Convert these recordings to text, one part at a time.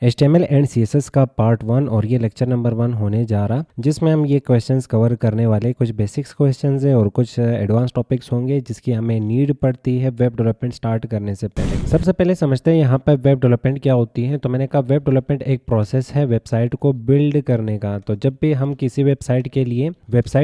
HTML and CSS का part 1 और ये लेक्चर नंबर 1 होने जा रहा, जिसमें हम ये क्वेश्चंस कवर करने वाले। कुछ बेसिक्स क्वेश्चंस है और कुछ एडवांस टॉपिक्स होंगे जिसकी हमें नीड पड़ती है वेब डेवलपमेंट स्टार्ट करने से पहले। सबसे पहले समझते हैं यहाँ पर वेब डेवलपमेंट क्या होती है। तो मैंने कहा वेब डेवलपमेंट एक प्रोसेस है वेबसाइट को बिल्ड करने का। तो जब भी हम किसी वेबसाइट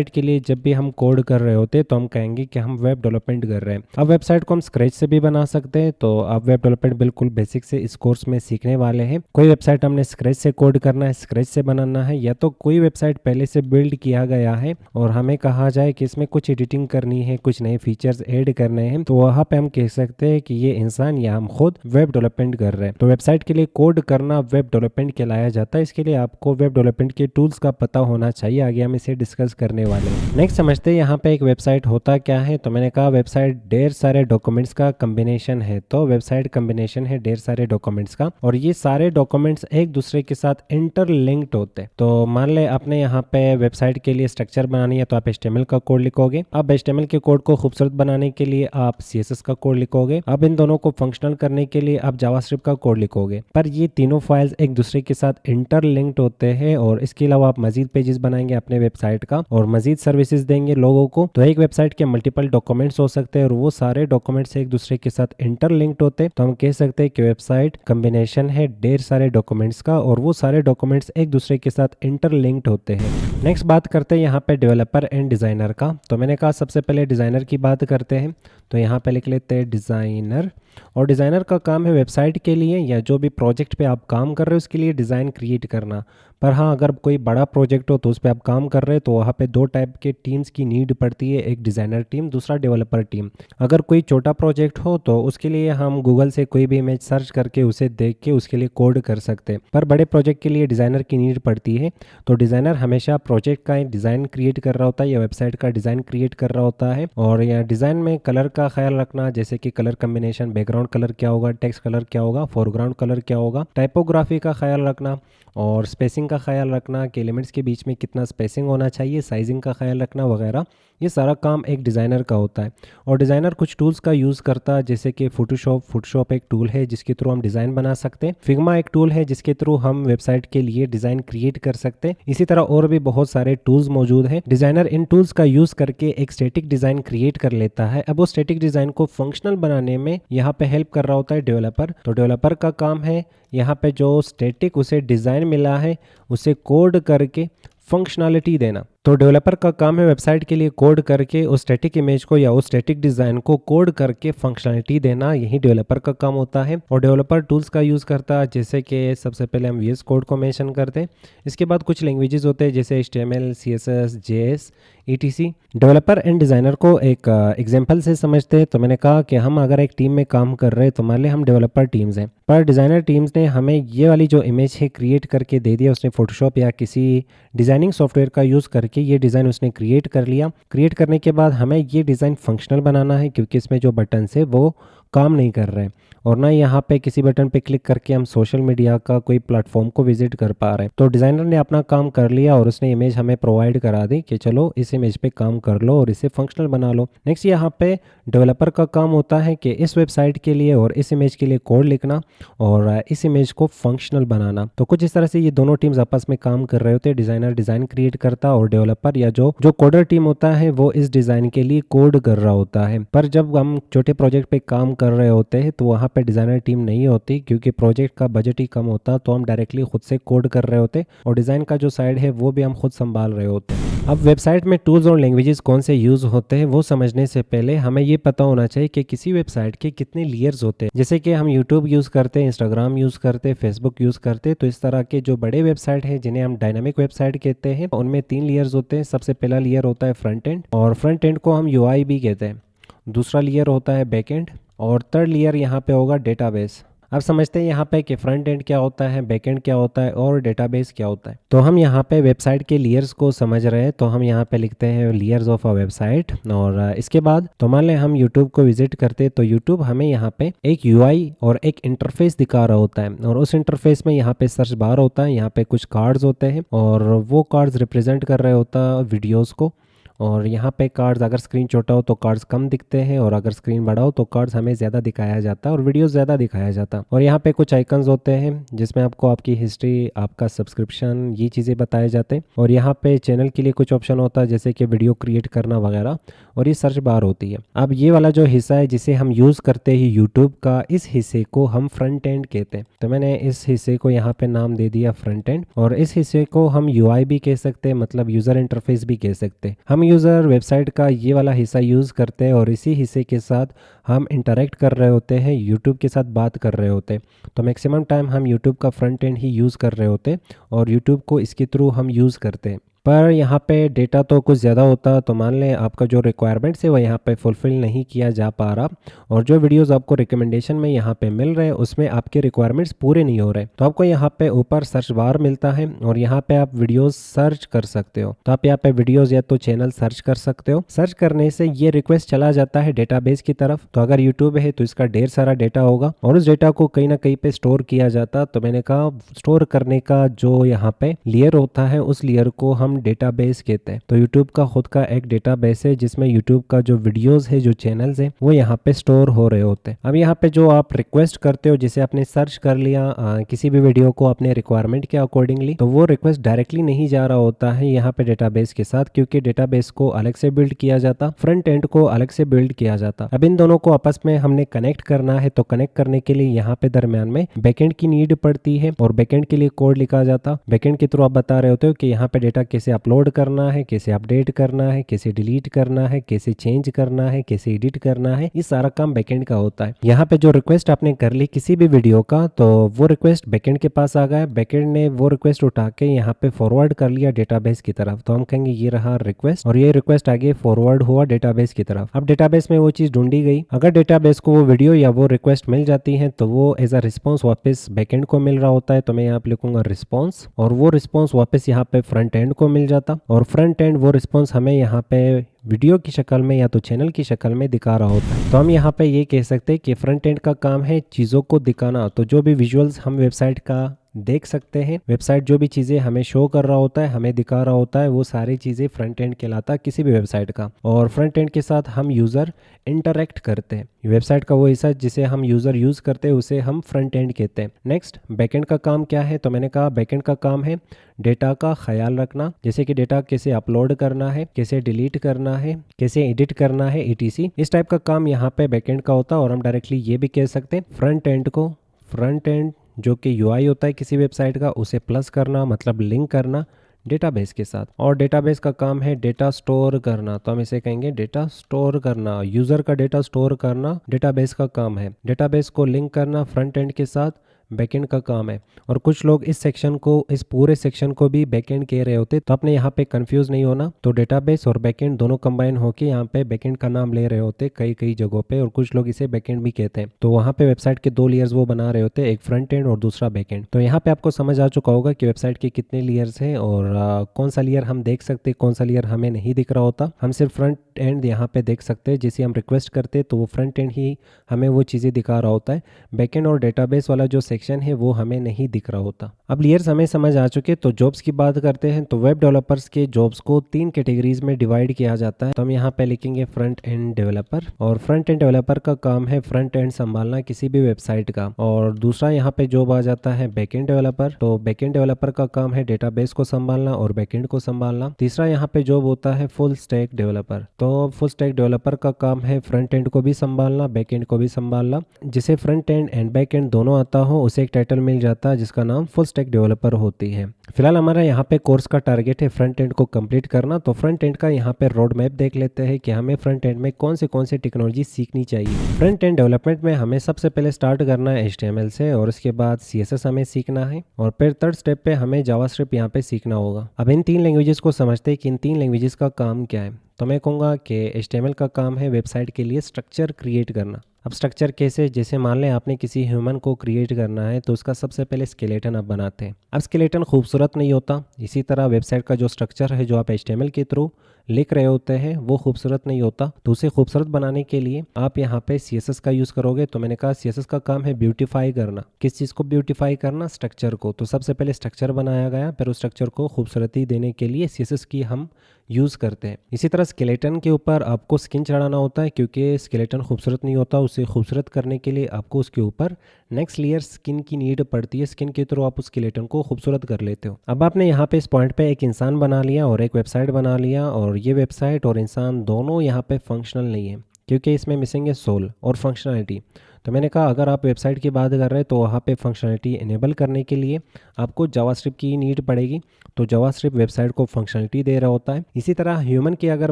के लिए जब भी हम कोड कर रहे होते तो हम कहेंगे कि हम वेब डेवलपमेंट कर रहे हैं। अब वेबसाइट को हम स्क्रैच से भी बना सकते हैं। तो आप वेब डेवलपमेंट बिल्कुल बेसिक से इस कोर्स में सीखने वाले हैं। कोई वेबसाइट हमने स्क्रैच से कोड करना है, स्क्रैच से बनाना है, या तो कोई वेबसाइट पहले से बिल्ड किया गया है और हमें कहा जाए कि इसमें कुछ एडिटिंग करनी है, कुछ नए फीचर्स ऐड करने हैं, तो वहां पे हम कह सकते हैं कि ये इंसान या हम खुद वेब डेवलपमेंट कर रहे हैं। तो वेबसाइट के लिए कोड करना वेब डेवलपमेंट कहलाया जाता है। इसके लिए आपको वेब डेवलपमेंट के टूल्स का पता होना चाहिए। आगे हम इसे डिस्कस करने वाले हैं। नेक्स्ट समझते हैं यहाँ पे एक वेबसाइट होता क्या है। तो मैंने कहा वेबसाइट ढेर सारे डॉक्यूमेंट्स का कॉम्बिनेशन है। तो वेबसाइट कॉम्बिनेशन है ढेर सारे डॉक्यूमेंट्स का, और ये सारे डॉक्यूमेंट्स एक दूसरे के साथ इंटरलिंक्ड होते हैं। तो मान ले आपने यहाँ पे वेबसाइट के लिए स्ट्रक्चर बनानी है तो आप HTML का कोड लिखोगे। अब HTML के कोड को खूबसूरत बनाने के लिए आप CSS का कोड लिखोगे। अब इन दोनों को फंक्शनल करने के लिए आप जावास्क्रिप्ट का कोड लिखोगे। पर ये तीनों फाइल्स एक दूसरे के साथ इंटरलिंक्ड होते हैं, और इसके अलावा आप मजीद पेजेस बनाएंगे अपने वेबसाइट का और मजीद सर्विसेज देंगे लोगों को। तो एक वेबसाइट के मल्टीपल डॉक्यूमेंट्स हो सकते हैं और वो सारे डॉक्यूमेंट्स एक दूसरे के साथ इंटरलिंक्ड होते हैं। तो हम कह सकते हैं कि वेबसाइट कॉम्बिनेशन है ढेर सारे डॉक्यूमेंट्स का, और वो सारे डॉक्यूमेंट्स एक दूसरे के साथ इंटरलिंक्ड होते हैं। नेक्स्ट बात करते हैं यहाँ पे डेवलपर एंड डिजाइनर का। तो मैंने कहा सबसे पहले डिजाइनर की बात करते हैं। तो यहाँ पे लिख लेते हैं डिजाइनर। और डिज़ाइनर का काम है वेबसाइट के लिए या जो भी प्रोजेक्ट पे आप काम कर रहे हो उसके लिए डिज़ाइन क्रिएट करना। पर हाँ, अगर कोई बड़ा प्रोजेक्ट हो तो उस पर आप काम कर रहे हो तो वहाँ पे दो टाइप के टीम्स की नीड पड़ती है, एक डिज़ाइनर टीम, दूसरा डेवलपर टीम। अगर कोई छोटा प्रोजेक्ट हो तो उसके लिए हम गूगल से कोई भी इमेज सर्च करके उसे देख के उसके लिए कोड कर सकते हैं। पर बड़े प्रोजेक्ट के लिए डिज़ाइनर की नीड पड़ती है। तो डिज़ाइनर हमेशा प्रोजेक्ट का डिज़ाइन क्रिएट कर रहा होता है या वेबसाइट का डिज़ाइन क्रिएट कर रहा होता है। और यहाँ डिज़ाइन में कलर का ख्याल रखना, जैसे कि कलर कम्बिनेशन, बैकग्राउंड कलर क्या होगा, टेक्स्ट कलर क्या होगा, फोरग्राउंड कलर क्या होगा, टाइपोग्राफी का ख्याल रखना, और स्पेसिंग का ख्याल रखना कि एलिमेंट्स के बीच में कितना स्पेसिंग होना चाहिए, साइजिंग का ख्याल रखना वगैरह। ये सारा काम एक डिज़ाइनर का होता है। और डिज़ाइनर कुछ टूल्स का यूज़ करता है, जैसे कि फोटोशॉप एक टूल है जिसके थ्रू हम डिज़ाइन बना सकते हैं। फिग्मा एक टूल है जिसके थ्रू हम वेबसाइट के लिए डिज़ाइन क्रिएट कर सकते हैं। इसी तरह और भी बहुत सारे टूल्स मौजूद हैं। डिज़ाइनर इन टूल्स का यूज़ करके एक स्टैटिक डिज़ाइन क्रिएट कर लेता है। अब वो स्टैटिक डिज़ाइन को फंक्शनल बनाने में यहाँ पे हेल्प कर रहा होता है डेवलपर। तो डेवलपर का काम है यहाँ पे जो स्टैटिक उसे डिज़ाइन मिला है उसे कोड करके फंक्शनैलिटी देना। तो डेवलपर का काम है वेबसाइट के लिए कोड करके उस स्टैटिक इमेज को या उस स्टैटिक डिज़ाइन को कोड करके फंक्शनैलिटी देना, यही डेवलपर का काम होता है। और डेवलपर टूल्स का यूज़ करता है, जैसे कि सबसे पहले हम VS कोड को मेंशन करते हैं। इसके बाद कुछ लैंग्वेजेस होते हैं जैसे HTML, CSS, JS, ETC। Developer and designer को एक एग्जांपल से समझते हैं। तो मैंने कहा कि हम अगर एक टीम में काम कर रहे हैं तो मान लें हम डेवलपर टीम्स हैं, पर डिज़ाइनर टीम्स ने हमें ये वाली जो इमेज है क्रिएट करके दे दिया। उसने फोटोशॉप या किसी डिज़ाइनिंग सॉफ्टवेयर का यूज़ करके ये डिज़ाइन उसने क्रिएट कर लिया। क्रिएट करने के बाद हमें ये डिज़ाइन फंक्शनल बनाना है, क्योंकि इसमें जो बटन्स है वो काम नहीं कर रहे हैं, और ना यहाँ पे किसी बटन पे क्लिक करके हम सोशल मीडिया का कोई प्लेटफॉर्म को विजिट कर पा रहे हैं। तो डिज़ाइनर ने अपना काम कर लिया और उसने इमेज हमें प्रोवाइड करा दी कि चलो इस इमेज पे काम कर लो और इसे फंक्शनल बना लो। नेक्स्ट यहाँ पे डेवलपर का काम होता है कि इस वेबसाइट के लिए और इस इमेज के लिए कोड लिखना और इस इमेज को फंक्शनल बनाना। तो कुछ इस तरह से ये दोनों टीम्स आपस में काम कर रहे होते हैं। डिज़ाइनर डिज़ाइन क्रिएट करता और डेवलपर या जो कोडर टीम होता है वो इस डिज़ाइन के लिए कोड कर रहा होता है। पर जब हम छोटे प्रोजेक्ट पे काम कर रहे होते हैं तो वहाँ पे डिज़ाइनर टीम नहीं होती, क्योंकि प्रोजेक्ट का बजट ही कम होता, तो हम डायरेक्टली खुद से कोड कर रहे होते और डिज़ाइन का जो साइड है वो भी हम खुद संभाल रहे होते हैं। अब वेबसाइट में टूल्स और लैंग्वेजेस कौन से यूज़ होते हैं वो समझने से पहले हमें ये पता होना चाहिए कि किसी वेबसाइट के कितने लेयर्स होते हैं। जैसे कि हम यूट्यूब यूज़ करते हैं, इंस्टाग्राम यूज़ करते हैं, फेसबुक यूज़ करते हैं। तो इस तरह के जो बड़े वेबसाइट हैं जिन्हें हम डायनामिक वेबसाइट कहते हैं, उनमें 3 लेयर्स होते हैं। सबसे पहला लेयर होता है फ्रंट एंड, और फ्रंट एंड को हम UI भी कहते हैं। दूसरा लेयर होता है बैक एंड, और थर्ड लेयर यहाँ पे होगा डेटाबेस। अब समझते हैं यहाँ पे कि फ्रंट एंड क्या होता है, बैक एंड क्या होता है और डेटाबेस क्या होता है। तो हम यहाँ पे वेबसाइट के लेयर्स को समझ रहे हैं, तो हम यहाँ पे लिखते हैं लेयर्स ऑफ अ वेबसाइट। और इसके बाद तो मान लें हम यूट्यूब को विजिट करते हैं, तो यूट्यूब हमें यहाँ पे एक UI और एक इंटरफेस दिखा रहा होता है, और उस इंटरफेस में यहाँ पे सर्च बार होता है, यहाँ पे कुछ कार्ड्स होते हैं और वो कार्ड्स रिप्रेजेंट कर रहे होता है वीडियोज़ को। और यहाँ पे कार्ड्स अगर स्क्रीन छोटा हो तो कार्ड्स कम दिखते हैं, और अगर स्क्रीन बड़ा हो तो कार्ड्स हमें ज़्यादा दिखाया जाता है और वीडियो ज़्यादा दिखाया जाता है। और यहाँ पे कुछ आइकन्स होते हैं जिसमें आपको आपकी हिस्ट्री, आपका सब्सक्रिप्शन, ये चीज़ें बताए जाते हैं। और यहाँ पे चैनल के लिए कुछ ऑप्शन होता है जैसे कि वीडियो क्रिएट करना वगैरह, और ये सर्च बार होती है। अब ये वाला जो हिस्सा है जिसे हम यूज़ करते हैं यूट्यूब का, इस हिस्से को हम फ्रंट एंड कहते हैं। तो मैंने इस हिस्से को यहाँ पे नाम दे दिया फ्रंट एंड, और इस हिस्से को हम यूआई भी कह सकते हैं, मतलब यूज़र इंटरफेस भी कह सकते हैं। हम यूज़र वेबसाइट का ये वाला हिस्सा यूज़ करते हैं और इसी हिस्से के साथ हम इंटरेक्ट कर रहे होते हैं, यूट्यूब के साथ बात कर रहे होते हैं। तो मैक्सिमम टाइम हम यूट्यूब का फ्रंट एंड ही यूज़ कर रहे होते हैं और यूट्यूब को इसके थ्रू हम यूज़ करते हैं। पर यहाँ पे डेटा तो कुछ ज़्यादा होता, तो मान लें आपका जो रिक्वायरमेंट्स है वो यहाँ पे फुलफ़िल नहीं किया जा पा रहा, और जो वीडियोस आपको रिकमेंडेशन में यहाँ पे मिल रहे हैं उसमें आपके रिक्वायरमेंट्स पूरे नहीं हो रहे, तो आपको यहाँ पे ऊपर सर्च बार मिलता है और यहाँ पे आप वीडियोस सर्च कर सकते हो। तो आप यहाँ पे वीडियोस या तो चैनल सर्च कर सकते हो। सर्च करने से ये रिक्वेस्ट चला जाता है डेटाबेस की तरफ। तो अगर यूट्यूब है तो इसका ढेर सारा डेटा होगा और उस डेटा को कहीं ना कहीं पे स्टोर किया जाता। तो मैंने कहा स्टोर करने का जो यहाँ पे लेयर होता है उस लेयर को हम डेटाबेस कहते हैं। तो YouTube का खुद का एक डेटाबेस है जिसमें YouTube का जो वीडियोस है, जो चैनल्स है, वो यहाँ पे स्टोर हो रहे होते हैं। अब यहाँ पे जो आप रिक्वेस्ट करते हो, जिसे आपने सर्च कर लिया किसी भी वीडियो को अपने रिक्वायरमेंट के अकॉर्डिंगली, तो वो रिक्वेस्ट डायरेक्टली नहीं जा रहा होता है यहाँ पे डेटाबेस के साथ, क्योंकि डेटाबेस को अलग से बिल्ड किया जाता, फ्रंट एंड को अलग से बिल्ड किया जाता। अब इन दोनों को आपस में हमने कनेक्ट करना है, तो कनेक्ट करने के लिए यहाँ पे दरमियान में बैकएंड की नीड पड़ती है और बैकएंड के लिए कोड लिखा जाता। बैकएंड के थ्रू आप बता रहे होते हो कि यहाँ पे डेटा कैसे अपलोड करना है, कैसे अपडेट करना है, कैसे डिलीट करना है, कैसे चेंज करना है, कैसे एडिट करना है, ये सारा काम बैकएंड का होता है। यहाँ पे जो रिक्वेस्ट आपने कर ली किसी भी वीडियो का, तो वो रिक्वेस्ट बैकएंड के पास आ गया। बैकएंड ने वो रिक्वेस्ट उठा के यहाँ पे फॉरवर्ड कर लिया डेटाबेस की तरफ। तो हम कहेंगे ये रहा रिक्वेस्ट, और ये रिक्वेस्ट आगे फॉरवर्ड हुआ डेटाबेस की तरफ। अब डेटाबेस में वो चीज ढूंढी गई। अगर डेटाबेस को वो वीडियो या वो रिक्वेस्ट मिल जाती है तो वो एज अ रिस्पॉन्स वापस बैकएंड को मिल रहा होता है। तो मैं यहाँ पे लिखूंगा रिस्पॉन्स, और वो रिस्पॉन्स वापस यहाँ पे फ्रंट एंड को मिल जाता, और फ्रंट एंड वो रिस्पॉन्स हमें यहाँ पे वीडियो की शक्ल में या तो चैनल की शक्ल में दिखा रहा होता है। तो हम यहाँ पे ये कह सकते हैं कि फ्रंट एंड का काम है चीज़ों को दिखाना। तो जो भी विजुअल्स हम वेबसाइट का देख सकते हैं, वेबसाइट जो भी चीज़ें हमें शो कर रहा होता है, हमें दिखा रहा होता है, वो सारी चीज़ें फ्रंट एंड कहलाता है किसी भी वेबसाइट का। और फ्रंट एंड के साथ हम यूज़र इंटरेक्ट करते हैं। वेबसाइट का वो हिस्सा जिसे हम यूज़र यूज़ करते हैं उसे हम फ्रंट एंड कहते हैं। नेक्स्ट, बैकएंड का काम क्या है? तो मैंने कहा बैकएंड का काम है डेटा का ख्याल रखना, जैसे कि डेटा कैसे अपलोड करना है, कैसे डिलीट करना है, कैसे एडिट करना है, etc। इस टाइप का काम यहाँ पे बैकएंड का होता है। और हम डायरेक्टली ये भी कह सकते हैं फ्रंट एंड को, फ्रंट एंड जो कि यूआई होता है किसी वेबसाइट का, उसे प्लस करना, मतलब लिंक करना डेटाबेस के साथ। और डेटाबेस का काम है डेटा स्टोर करना, तो हम इसे कहेंगे डेटा स्टोर करना। यूज़र का डेटा स्टोर करना डेटाबेस का काम है। डेटाबेस को लिंक करना फ्रंट एंड के साथ बैकएंड का काम है। और कुछ लोग इस सेक्शन को, इस पूरे सेक्शन को भी बैकएंड कह रहे होते, तो आपने यहाँ पे कंफ्यूज नहीं होना। तो डेटाबेस और बैकएंड दोनों कंबाइन होके यहाँ पे बैकएंड का नाम ले रहे होते कई कई जगहों पे, और कुछ लोग इसे बैकएंड भी कहते हैं। तो वहाँ पे वेबसाइट के दो लेयर्स वो बना रहे होते, एक फ्रंट एंड और दूसरा बैकएंड। तो यहाँ पे आपको समझ आ चुका होगा कि वेबसाइट के कितने लेयर्स हैं और कौन सा लेयर हम देख सकते, कौन सा लेयर हमें नहीं दिख रहा होता। हम सिर्फ फ्रंट एंड यहाँ पे देख सकते हैं, जिसे हम रिक्वेस्ट करते तो वो फ्रंट एंड ही हमें वो चीज़ें दिखा रहा होता है। बैकएंड और डेटाबेस वाला जो सेक्शन है वो हमें नहीं दिख रहा होता। अब लेयर्स हमें समझ आ चुके, तो जॉब्स की बात करते हैं। तो वेब डेवलपर्स के जॉब्स को 3 कैटेगरीज में डिवाइड किया जाता है। तो हम यहाँ पे लिखेंगे फ्रंट एंड डेवलपर, और फ्रंट एंड डेवलपर का काम है फ्रंट एंड संभालना किसी भी वेबसाइट का। और दूसरा यहाँ पे जॉब आ जाता है बैकएंड डेवलपर। तो बैकएंड डेवलपर का काम है डेटाबेस को संभालना और बैकएंड को संभालना। तीसरा यहाँ पे जॉब होता है फुल स्टैक डेवलपर। तो फुल स्टैक डेवलपर का काम है फ्रंट एंड को भी संभालना, बैकएंड को भी संभालना। जिसे फ्रंट एंड बैक एंड दोनों आता हो उसे एक टाइटल मिल जाता है जिसका नाम फुल स्टैक डेवलपर होती है। फिलहाल हमारा यहाँ पे कोर्स का टारगेट है फ्रंट एंड को कंप्लीट करना। तो फ्रंट एंड का यहाँ पे रोड मैप देख लेते हैं कि हमें फ्रंट एंड में कौन से टेक्नोलॉजी सीखनी चाहिए। फ्रंट एंड डेवलपमेंट में हमें सबसे पहले स्टार्ट करना है HTML से, और उसके बाद CSS हमें सीखना है, और फिर थर्ड स्टेप पे हमें जावास्क्रिप्ट यहाँ पे सीखना होगा। अब इन 3 लैंग्वेजेस को समझते हैं कि इन 3 लैंग्वेजेस का काम क्या है। तो मैं कहूँगा कि HTML का काम है वेबसाइट के लिए स्ट्रक्चर क्रिएट करना। अब स्ट्रक्चर कैसे, जैसे मान लें आपने किसी ह्यूमन को क्रिएट करना है तो उसका सबसे पहले स्केलेटन आप बनाते हैं। अब स्केलेटन खूबसूरत नहीं होता, इसी तरह वेबसाइट का जो स्ट्रक्चर है जो आप HTML के थ्रू लिख रहे होते हैं वो खूबसूरत नहीं होता। तो उसे खूबसूरत बनाने के लिए आप यहाँ पे CSS का यूज़ करोगे। तो मैंने कहा CSS का काम है ब्यूटीफाई करना। किस चीज़ को ब्यूटीफाई करना? स्ट्रक्चर को। तो सबसे पहले स्ट्रक्चर बनाया गया, फिर उस स्ट्रक्चर को खूबसूरती देने के लिए CSS की हम यूज़ करते हैं। इसी तरह स्केलेटन के ऊपर आपको स्किन चढ़ाना होता है, क्योंकि स्केलेटन खूबसूरत नहीं होता। उसे खूबसूरत करने के लिए आपको उसके ऊपर नेक्स्ट लेयर स्किन की नीड पड़ती है। स्किन के थ्रू आप उस स्केलेटन को खूबसूरत कर लेते हो। अब आपने यहाँ पे इस पॉइंट पे एक इंसान बना लिया और एक वेबसाइट बना लिया, और ये वेबसाइट और इंसान दोनों यहाँ पे फंक्शनल नहीं है, क्योंकि इसमें मिसिंग है सोल और फंक्शनलिटी। तो मैंने कहा अगर आप वेबसाइट की बात कर रहे हैं तो वहाँ पे फंक्शनलिटी इनेबल करने के लिए आपको जावास्क्रिप्ट की नीड पड़ेगी। तो जावास्क्रिप्ट वेबसाइट को फंक्शनलिटी दे रहा होता है। इसी तरह ह्यूमन की अगर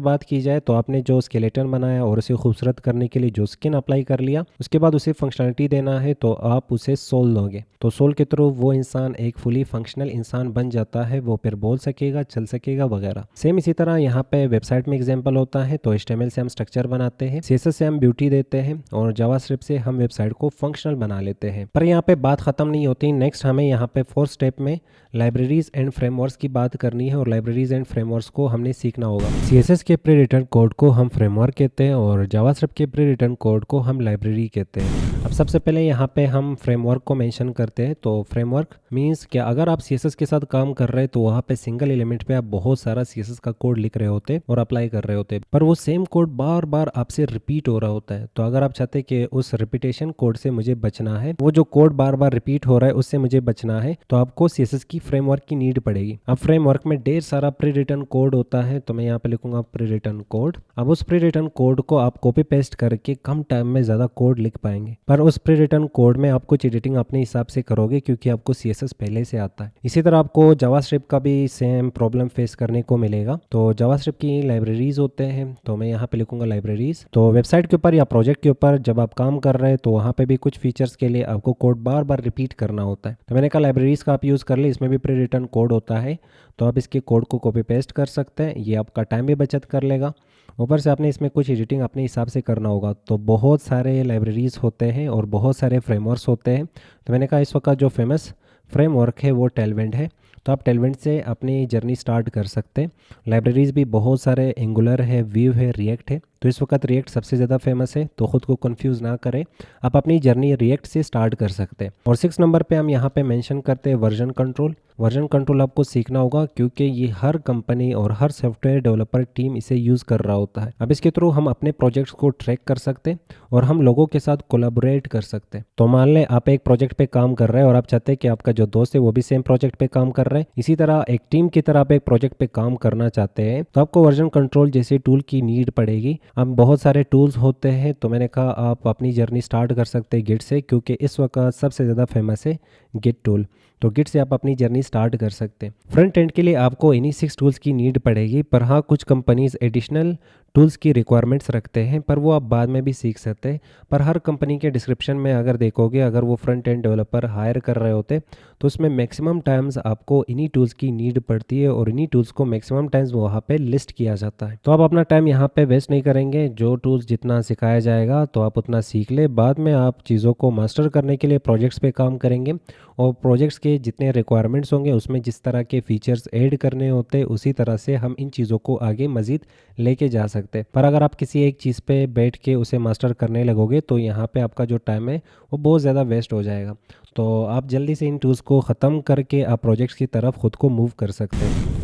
बात की जाए तो आपने जो स्केलेटन बनाया और उसे खूबसूरत करने के लिए जो स्किन अप्लाई कर लिया, उसके बाद उसे फंक्शनलिटी देना है तो आप उसे सोल दोगे। तो सोल के थ्रू वो इंसान एक फुली फंक्शनल इंसान बन जाता है, वो फिर बोल सकेगा, चल सकेगा वगैरह। सेम इसी तरह यहाँ पे वेबसाइट में एग्जाम्पल होता है। तो HTML से हम स्ट्रक्चर बनाते हैं, CSS से हम ब्यूटी देते हैं, और जावास्क्रिप्ट से हम वेबसाइट को फंक्शनल बना लेते हैं। पर यहाँ पे बात खत्म नहीं होती। नेक्स्ट हमें यहाँ पे 4th स्टेप में लाइब्रेरीज एंड फ्रेमवर्क्स की बात करनी है, और लाइब्रेरीज एंड फ्रेमवर्क्स को हमने सीखना होगा। CSS के प्री रिटर्न कोड को हम फ्रेमवर्क कहते हैं, और जावास्क्रिप्ट के प्री रिटर्न कोड को हम लाइब्रेरी कहते हैं। अब सबसे पहले यहाँ पे हम फ्रेमवर्क को मेंशन करते हैं। तो फ्रेमवर्क मींस कि अगर आप CSS के साथ काम कर रहे हैं तो वहाँ पे सिंगल एलिमेंट पे आप बहुत सारा CSS का कोड लिख रहे होते और अप्लाई कर रहे होते, पर वो सेम कोड बार बार आपसे रिपीट हो रहा होता है। तो अगर आप चाहते हैं कि उस रिपीटेशन कोड से मुझे बचना है, वो जो कोड बार बार रिपीट हो रहा है उससे मुझे बचना है, तो आपको CSS की फ्रेमवर्क की नीड पड़ेगी। अब फ्रेमवर्क में ढेर सारा प्री रिटर्न कोड होता है, तो मैं यहाँ पे लिखूंगा प्री रिटर्न कोड। अब उस प्री रिटर्न कोड को आप कॉपी पेस्ट करके कम टाइम में ज़्यादा कोड लिख पाएंगे, पर उस प्री रिटर्न कोड में आप कुछ एडिटिंग अपने हिसाब से करोगे, क्योंकि आपको CSS पहले से आता है। इसी तरह आपको जावास्क्रिप्ट का भी सेम प्रॉब्लम फेस करने को मिलेगा। तो जावास्क्रिप्ट की लाइब्रेरीज होते हैं, तो मैं यहाँ पे लिखूंगा लाइब्रेरीज। तो वेबसाइट के ऊपर या प्रोजेक्ट के ऊपर जब आप काम कर रहे हैं तो वहाँ पे भी कुछ फीचर्स के लिए आपको कोड बार बार रिपीट करना होता है। तो मैंने कहा लाइब्रेरीज का आप यूज़ कर ले, इसमें भी प्री रिटर्न कोड होता है, तो आप इसके कोड को कॉपी पेस्ट कर सकते हैं। ये आपका टाइम भी बचत कर लेगा, ऊपर से आपने इसमें कुछ एडिटिंग अपने हिसाब से करना होगा। तो बहुत सारे लाइब्रेरीज होते हैं और बहुत सारे फ्रेमवर्क्स होते हैं। तो मैंने कहा इस वक्त जो फेमस फ्रेमवर्क है वो टेलविंड है, तो आप टेलविंड से अपनी जर्नी स्टार्ट कर सकते हैं। लाइब्रेरीज भी बहुत सारे, एंगुलर है, व्यू है, रिएक्ट है। तो इस वक्त रिएक्ट सबसे ज़्यादा फेमस है, तो ख़ुद को कंफ्यूज ना करें, आप अपनी जर्नी रिएक्ट से स्टार्ट कर सकते हैं। और 6 नंबर पे हम यहाँ पे मेंशन करते हैं वर्जन कंट्रोल। वर्जन कंट्रोल आपको सीखना होगा, क्योंकि ये हर कंपनी और हर सॉफ्टवेयर डेवलपर टीम इसे यूज़ कर रहा होता है। अब इसके थ्रू हम अपने प्रोजेक्ट्स को ट्रैक कर सकते हैं और हम लोगों के साथ कोलैबोरेट कर सकते हैं। तो मान लें आप एक प्रोजेक्ट पे काम कर रहे हैं और आप चाहते हैं कि आपका जो दोस्त है वो भी सेम प्रोजेक्ट पे काम कर रहे हैं, इसी तरह एक टीम की तरह आप एक प्रोजेक्ट पे काम करना चाहते हैं, तो आपको वर्जन कंट्रोल जैसे टूल की नीड पड़ेगी। अब बहुत सारे टूल्स होते हैं, तो मैंने कहा आप अपनी जर्नी स्टार्ट कर सकते हैं गिट से, क्योंकि इस वक्त सबसे ज़्यादा फेमस है गिट टूल। तो गिट से आप अपनी जर्नी स्टार्ट कर सकते हैं। फ्रंट एंड के लिए आपको इन्हीं 6 टूल्स की नीड पड़ेगी, पर हाँ कुछ कंपनीज एडिशनल टूल्स की रिक्वायरमेंट्स रखते हैं, पर वो आप बाद में भी सीख सकते हैं। पर हर कंपनी के डिस्क्रिप्शन में अगर देखोगे, अगर वो फ्रंट एंड डेवलपर हायर कर रहे होते तो उसमें मैक्सिमम टाइम्स आपको इन्हीं टूल्स की नीड पड़ती है, और इन्हीं टूल्स को मैक्सिमम टाइम्स वहाँ पे लिस्ट किया जाता है। तो आप अपना टाइम यहाँ पे वेस्ट नहीं करेंगे, जो टूल्स जितना सिखाया जाएगा तो आप उतना सीख ले, बाद में आप चीज़ों को मास्टर करने के लिए प्रोजेक्ट्स पे काम करेंगे, और प्रोजेक्ट्स के जितने रिक्वायरमेंट्स होंगे उसमें जिस तरह के फीचर्स ऐड करने होते हैं उसी तरह से हम इन चीज़ों को आगे मज़ीद लेके जा सकते हैं। पर अगर आप किसी एक चीज़ पे बैठ के उसे मास्टर करने लगोगे तो यहाँ पे आपका जो टाइम है वो बहुत ज़्यादा वेस्ट हो जाएगा। तो आप जल्दी से इन टूल्स को ख़त्म करके आप प्रोजेक्ट्स की तरफ ख़ुद को मूव कर सकते हैं।